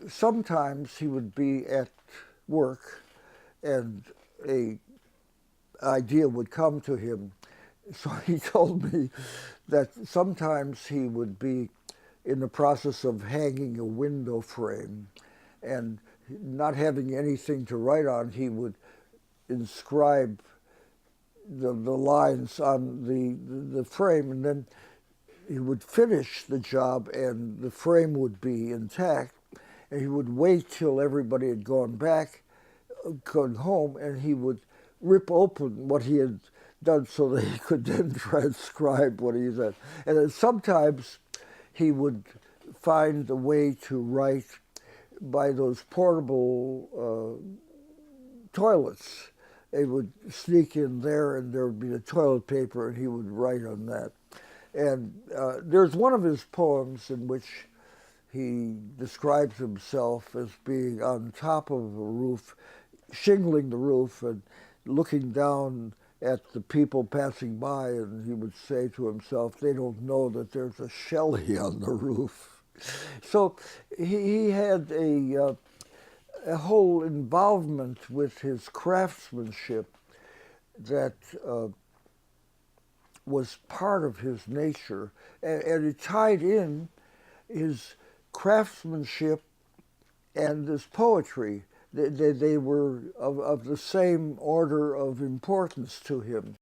Sometimes he would be at work and a idea would come to him. So he told me that sometimes he would be in the process of hanging a window frame and not having anything to write on, he would inscribe the lines on the frame, and then he would finish the job and the frame would be intact, and he would wait till everybody had gone home, and he would rip open what he had done so that he could then transcribe what he said. And then sometimes he would find a way to write by those portable toilets. They would sneak in there, and there would be the toilet paper, and he would write on that. And there's one of his poems in which he describes himself as being on top of a roof, shingling the roof and looking down at the people passing by, and he would say to himself, they don't know that there's a Shelley on the roof. So he had a whole involvement with his craftsmanship that was part of his nature, and it tied in his craftsmanship and his poetry. They were of the same order of importance to him.